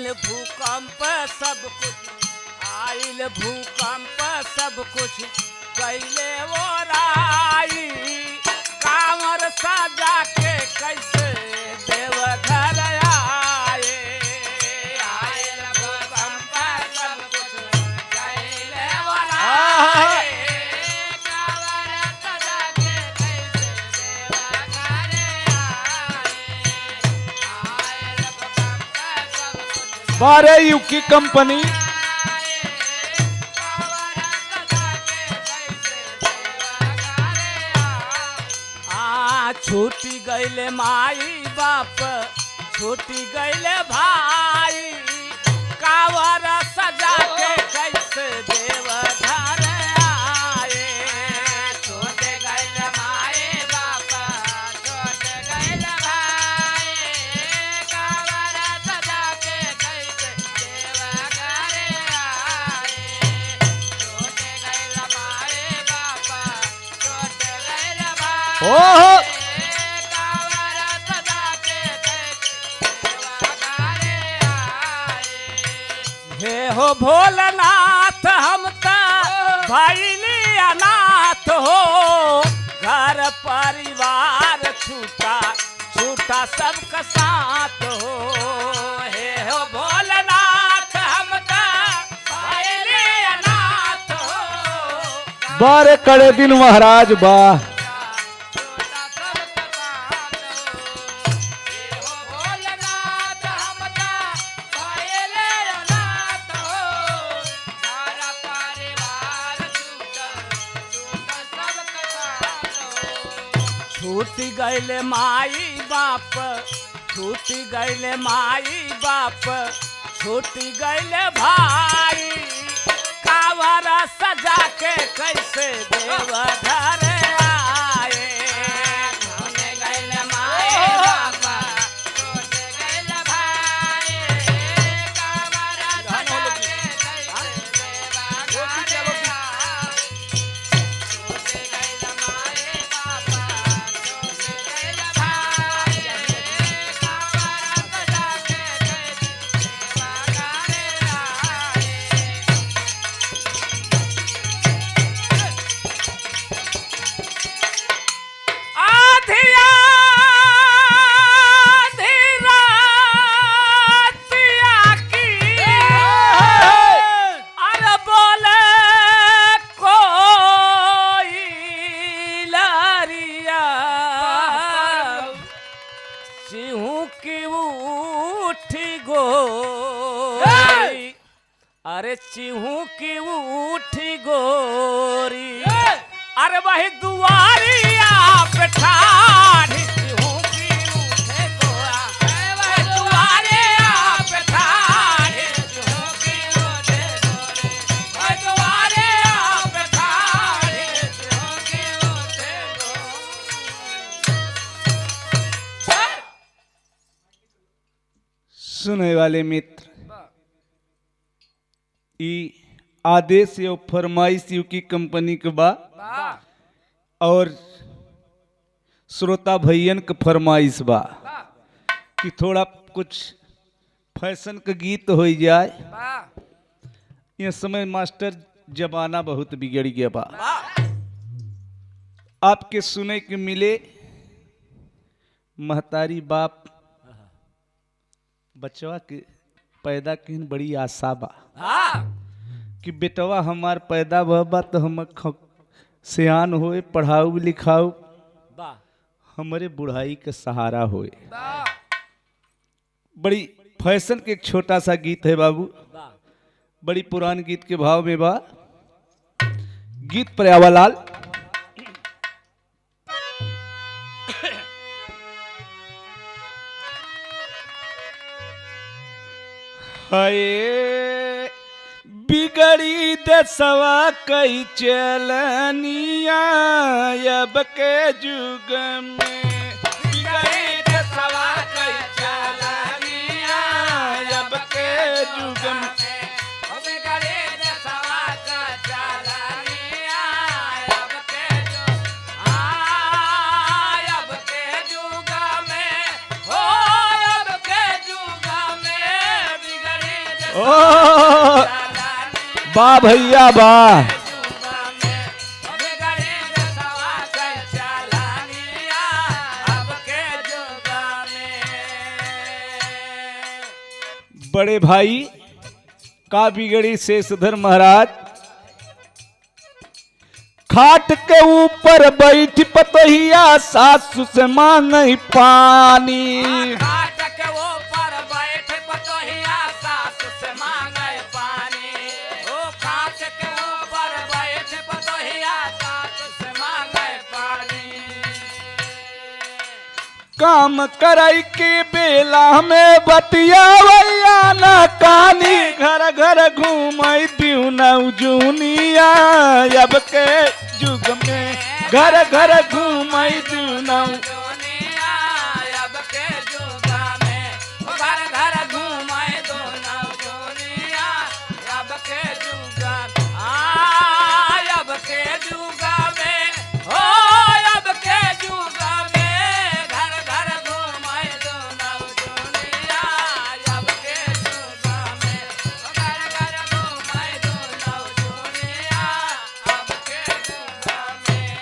आइल भूकंप सब कुछ, आइल भूकंप सब कुछ गईले वो राई, कांवर सजा के कैसे देवघर आए। आइल भूकंप सब कुछ गईले वो राई, कांवर सजा के कैसे देवघर आए। आइल भूकंप सब कुछ बारे युकी कंपनी छूटी गईले माई बाप, छूटी गईले भाई, कांवर सजा के कैसे देवघर आए। छूटे गईले माई बाप, छूटे गईले भाई, कांवर सजा के कैसे देवघर आए। छूटे गईले माई बाप, छूटे गईले भाई, ओहो हे हो भोलनाथ हम त भइली अनाथ हो, घर परिवार छूटा छूटा सबका साथ हो। हे हो भोलनाथ हम त भइली अनाथ हो, बारे कड़े दिन महाराज बा छूटी गईले माई बाप, छूटी गईले माई बाप, छूटी गईले भाई, कांवर सजा के कैसे देवघर आए। छूटे गईले माई बाप, छूटे गईले भाई, कांवर सजा के कैसे देवघर आए। छूटे गईले माई बाप, अरे चिहू की उठी गोरी, अरे वही दुआरिया पे ठाढ़ी, चिहू की उठे गोरा, वही दुआरिया पे ठाढ़ी, चिहू की उठे गोरी, वही दुआरिया पे ठाढ़ी, चिहू की उठे गोरी। सुने वाले मित्र, ई आदेश और फरमाइश की कंपनी के बा और श्रोता भैयन के फरमाइश बा कि थोड़ा कुछ फैशन का गीत हो जाए। ये समय मास्टर जमाना बहुत बिगड़ गया बा, आपके सुने के मिले महतारी बाप बचवा के पैदा की बड़ी आशा बा कि बेटवा हमार पैदा बा तो हम सियान होए, पढ़ाऊ लिखाऊ, हमारे बुढ़ाई के सहारा होए। बड़ी फैशन के एक छोटा सा गीत है बाबू, बड़ी पुरान गीत के भाव में बा। गीत पर्यावलाल हाय बिगड़ी दसवा कई चलनिया अब के जुग में, बिगड़ी दसवा कई चलनिया अब के जुग में, वाह भैया वाह। जुगा में बिगड़ी देशवा के चलनिया अब के जुगा में। बड़े भाई का बिगड़ी शेषधर महाराज, खाट के ऊपर बैठ पतोहिया सासु से मांगई पानी। घाट के ऊपर बैठ पतोहिया सासु से मांगे पानी। ओ घाट के ऊपर बैठ पतोहिया सासु से मांगे पानी। काम करई के बेला में बतियावैया न कानी, घर घर घूमई दिउ जुनिया अब के जुग में, घर घर घूमई दिउ दुनिया अब के जुगा में, घर घर घूमे दोनों दुनिया अब के जुगा। अब के जुगा में हो अब के जुगा में, घर घर घूमे दोनों दुनिया अब के जुगा में, घर घर घूमे दोनों दुनिया अब के जुगा में।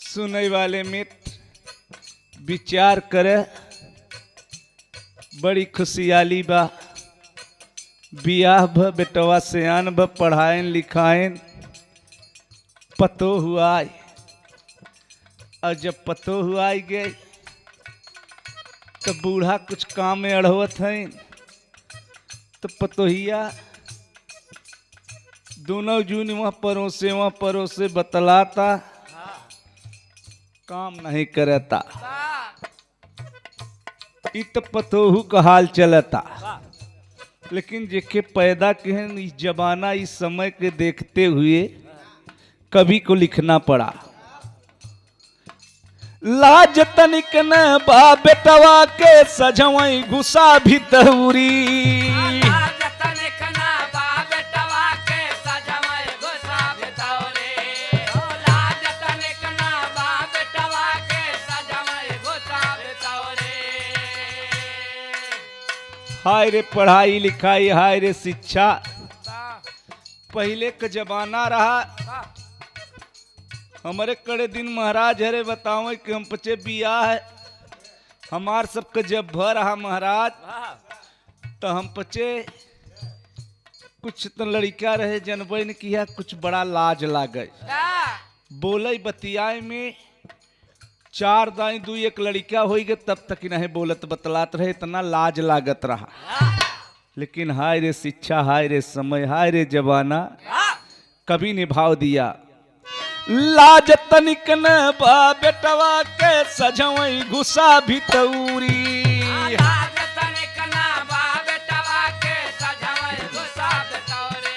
सुनई वाले मित्र विचार करे, बड़ी खुशियाली बा। बियाह भ बेटवा सियान भ पढ़ाएन लिखाएन, पतो हुआ। और जब पतो हुआ गए तो बूढ़ा कुछ काम में अड़वत हैं, तो पतोहिया दोनों जून वहाँ परोसे बतलाता, काम नहीं करता। इ तो पतोहू का हाल चलता, लेकिन जेके पैदा केहन इस जमाना इस समय के देखते हुए कवि को लिखना पड़ा। लाज तनिक न बा बेटवा के सजवई घुसा भितौरी। लाज तनिक ना बा बेटवा के सजवई घुसा भितौरी। ओ लाज तनिक ना बा बेटवा के सजवई घुसा भितौरी। हाय रे पढ़ाई लिखाई, हाय रे शिक्षा। पहले का जमाना रहा, हमारे कड़े दिन महाराज हरे बताओ कि हम पचे बियाह है हमार सबके जब भर रहा महाराज, तो हम पचे कुछ तो लड़का रहे जनबे ने किया, कुछ बड़ा लाज लागे बोले बतियाए में। 4 दाई 2 एक लड़का हो गए तब तक नहीं बोलत बतलात रहे, इतना लाज लागत रहा। लेकिन हाय रे शिक्षा, हाय रे समय, हाय रे जमाना, कभी ने भाव दिया। लाज तनिक न बा बेटवा के सजवई घुसा भितौरी। लाज तनिक ना बा बेटवा के सजवई घुसा भितौरी।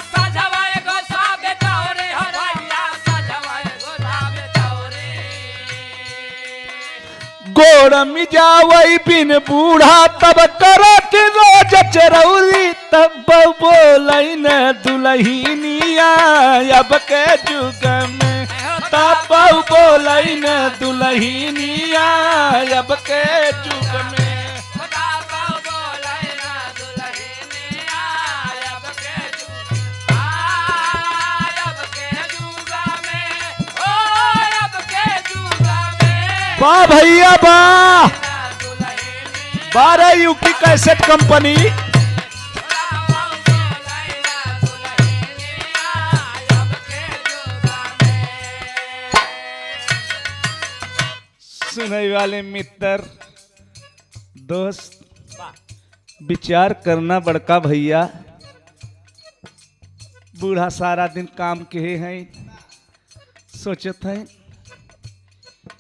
सजवई घुसा भितौरी हो भैया, सजवई घुसा भितौरी। गोड़ मिजावई बिन बूढ़ा तब करत रोज चरौली, तब बोलई न दुलहिनिया अब के जुग में, तब बोलई न दुलहिनिया अब के जुग में। खुदा पाऊ बोलै ना दुलहिनिया अब के जुगा। अब के जुगा में, ओ अब के जुगा में। वाह भैया वाह। ना दुलहिनिया 12 यूपी कैसेट कंपनी। खुदा पाऊ बोलै ना दुलहिनिया अब के जुगा में। सुनने वाले मित्र दोस्त, विचार करना बड़का भैया। बूढ़ा सारा दिन काम के हैं, सोचत हैं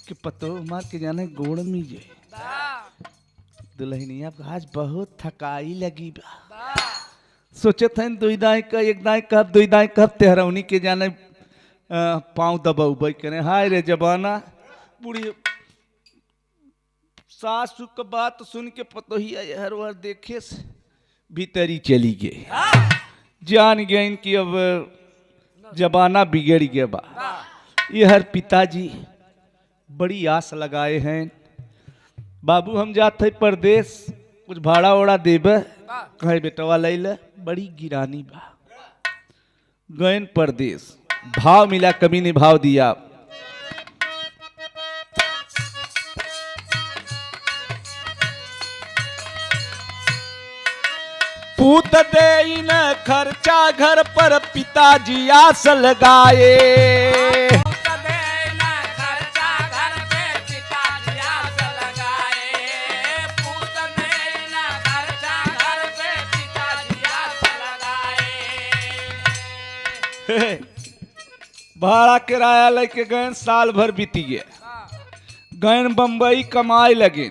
कि पतो मार के जाने गोड़ में जे दुल्हनिया आज बहुत थकाई लगी बा। सोचत हैं 2 दाई का 1 दाई कब 2 दाई कब तेहरौनी के जाने पाँव दबाउबै करे। हाय रे जबाना, बूढ़ी सासु का बात सुन के पतोहिया हर बार देखे से भीतरी चली गई, जान गए इनकी अब जमाना बिगड़ गया बा। ये हर पिताजी बड़ी आस लगाए हैं, बाबू हम जाते परदेश कुछ भाड़ा ओड़ा देबे? कहे बेटवा ले ले, बड़ी गिरानी बा। गयन परदेश, भाव मिला, कभी ने भाव दिया। पूत दे न खर्चा घर पर पिताजी आस लगाए। भाड़ा किराया लेके गए, साल भर बीती गया। गए बम्बई कमाए लगे।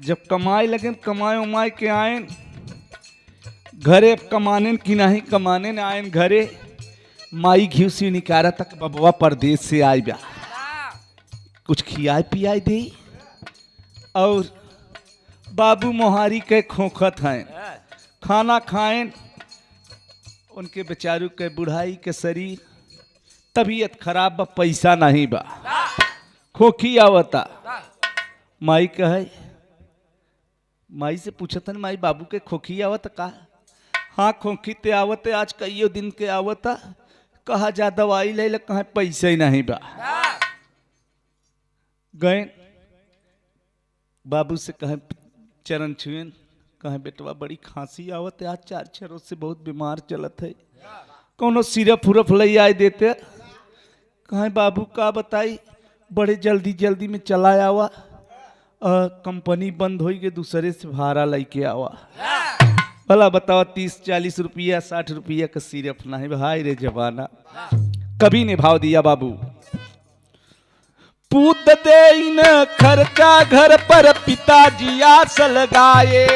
जब कमाए लगे, कमाए उमाए के आए घरे, कमाने की नहीं कमाने न आए घरे। माई घी सी निकारा तक बबुआ परदेश से आए बा, कुछ खियाए पियाए दे। और बाबू मोहारी के खोखत हैं, खाना खाएं। उनके बेचारू के बुढ़ाई के शरीर, तबीयत खराब बा, पैसा नहीं बा, खोखी आवता। माई कहे, माई से पूछतन, माई बाबू के खोखी आवत का? हाँ खोखी ते आवते, आज कईयो दिन के आवता। कहा जा दवाई ले ले, कहा पैसा ही नहीं बा। गए बाबू से कहे चरण छुएन, कहे बेटवा बड़ी खांसी आवत है, आज 4-6 रोज से बहुत बीमार चलत है, कोनो सिरप उरप ले आए देते। कहे बाबू का बताई, बड़े जल्दी जल्दी में चला आवा, कंपनी बंद हो गई, दूसरे से भाड़ा लेके आवा। भला बताओ 30-40 रुपया 60 रुपया का सिरप नहीं भाई रे जवाना। कभी ने भाव दिया बाबू। पूत दे न खर्चा घर पर पिताजी आस लगाए।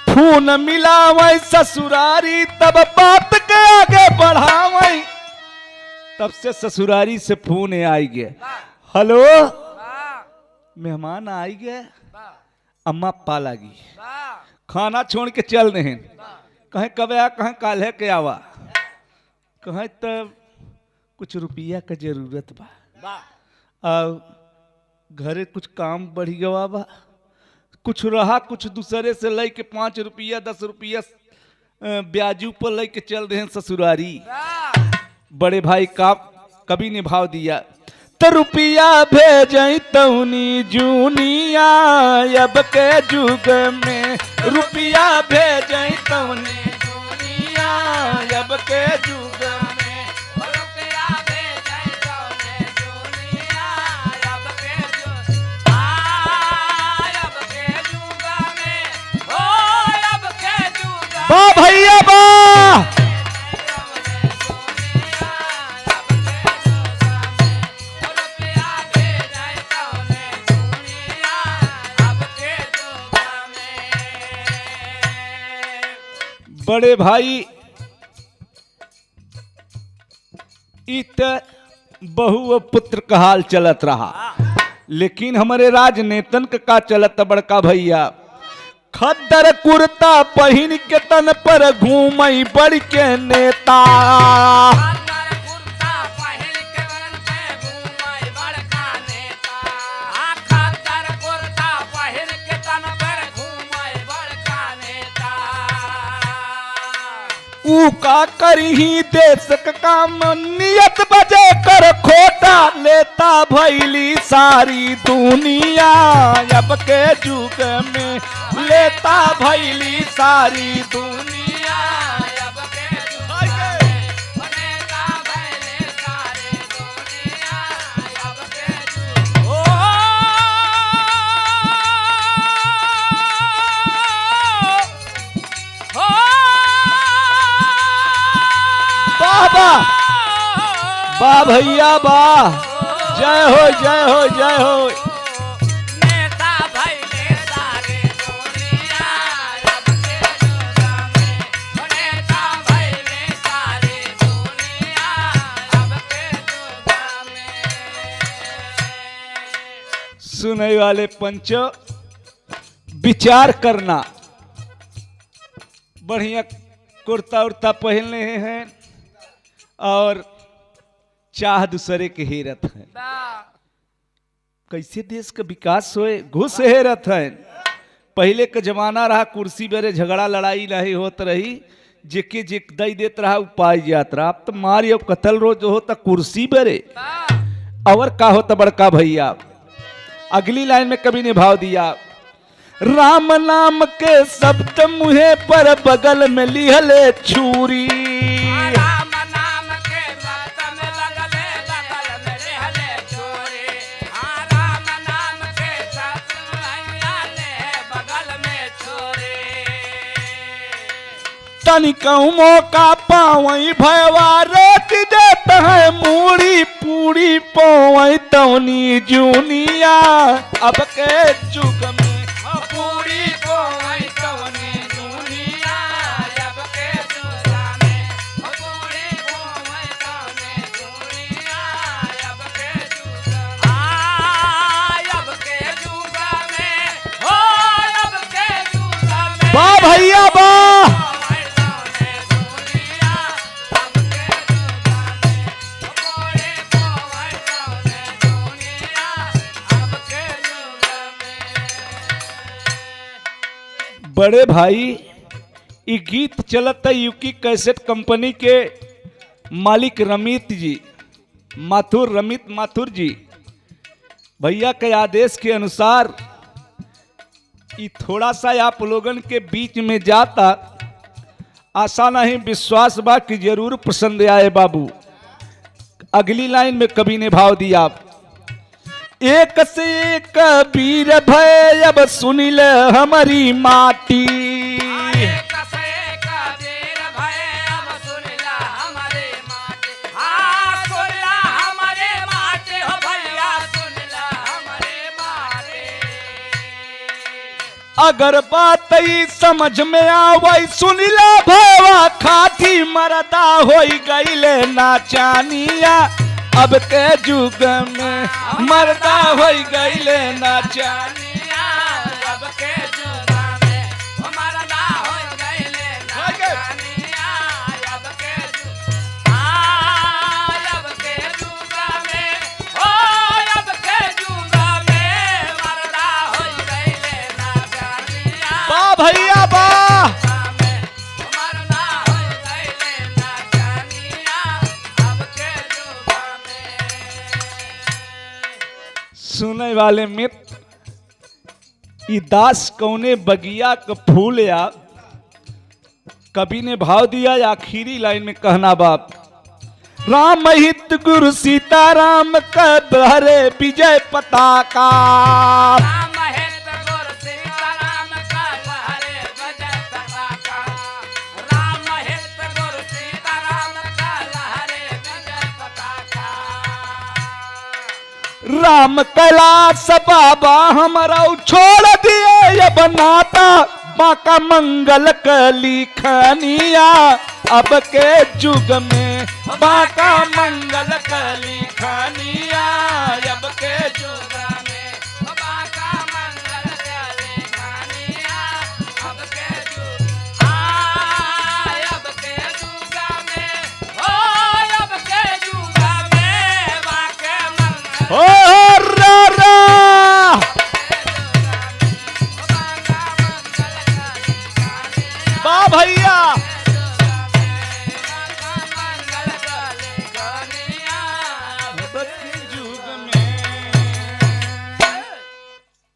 खून मिलावे ससुरारी, तब बात के आगे बढ़ावे। तब से ससुरारी से फोन आई गए, हेलो मेहमान आई गए, अम्मा पाला गी, खाना छोड़ के चल रहे। कहे कब आ, कहे काल है के आवा। कहे तब कुछ रुपया का जरूरत बा, घरे कुछ काम बढ़ गवा बा, कुछ रहा, कुछ दूसरे से ले के 5 रुपया 10 रुपया ब्याजू पर ले के चल रहे ससुरारी। बड़े भाई का कभी ने भाव दिया, तो रुपया भेजई तौनी जूनिया, अब के जुग में रुपया भेजई तौनी जूनिया, अब के जुग में। वाह भैया वाह, बड़े भाई इत बहु और पुत्र का हाल चलत रहा, लेकिन हमारे राजनेतन का चलत बड़का भैया। खद्दर कुर्ता पहन के तन पर घूमई बड़ के नेता। ऊ का करही देश का काम, नियत बजे कर खोटा, लेता भैली सारी दुनिया, अब के जुग में लेता भैली सारी दुनिया, अब के जुग में लेता भैली सारी दुनिया, अब के जुग। वाह भैया वाह, जय हो जय हो जय हो। नेता भैले सारे दुनिया, अब के जुग में नेता भैले सारे दुनिया, अब के जुग में। सुनने वाले पंचो, विचार करना, बढ़िया कुर्ता उर्ता पहन रहे हैं और चाह दूसरे के हेरत है। कैसे देश का विकास होए, घुस हेरत है। पहले का जमाना रहा कुर्सी बेरे झगड़ा लड़ाई नहीं होत रही, जेके जे दई देत रहा उपाय जात रहा। अब तो मार कतल रोज होता कुर्सी बेरे और का होता बड़का भैया। अगली लाइन में कवि ने भाव दिया, राम नाम के शब्द मुहे पर बगल में लिहले छुरी। राम नाम के शब्द में बगल में लिहले छुरी। हाँ राम नाम के शब्द में बगल में छुरी। तनिकऊ मौका पावई भयवा रोट देत है मूड़ी पूरी पवई तवनी जूनिया। अब के जुग में पूरी पवई तवनी जूनिया। अब के जुग में पूरी पवई तवनी जूनिया। अब के जुग अब के जुग में हो अब के जुग में वाह भैया वाह। बड़े भाई ये गीत चलत है यूकी कैसेट कंपनी के मालिक रमित जी माथुर, रमित माथुर जी भैया के आदेश के अनुसार ये थोड़ा सा आप लोगन के बीच में जाता। आशा नहीं विश्वास बा कि जरूर पसंद आए बाबू। अगली लाइन में कवि ने भाव दिया, एक से एक वीर भय अब सुनिल हमारी माटी। एक से एक वीर भय अब सुनिला हमारे माटी। हाँ सुनिला हमारे माटी हो भैया सुनिला हमारे माटी। अगर बात ही समझ में आवई सुनिला भवा खाटी मरदा होई गईले नाचानिया। अब के जुग में मरदा होई गईले नाचानिया। अब के जुग में मरदा होई गईले नाचानिया। अब के जुग अब के जुग में हो अब के जुग में मरदा होई गईले नाचानिया। वाह भैया वाह। मरदा होई गईले नाचानिया। अब के जुग सुने वाले मित्र, ई दास कौने बगिया का फूल या कवि ने भाव दिया। आखिरी लाइन में कहना बाप, राम हित गुरु सीताराम कब हरे विजय पताका। राम हित गुरु सीताराम का लहरे विजय पताका। राम हित गुरु सीताराम का लहरे विजय पताका। राम कैलाश बाबा हमारा छोड़ दिए ये बनाता बाका मंगल कली खनिया। अब के जुग में बाका मंगल कली